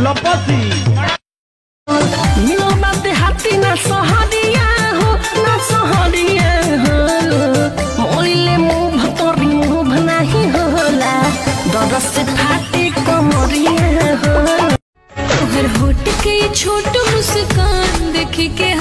लपसी मिलो बाते हाथी ना सहरिया हो ना सहरिया हो मोरिले मुंह भतोरी मुंह नहीं होला दर्द से फाटे कमरिया हो। तोहर होठ के छोट मुस्कान देख के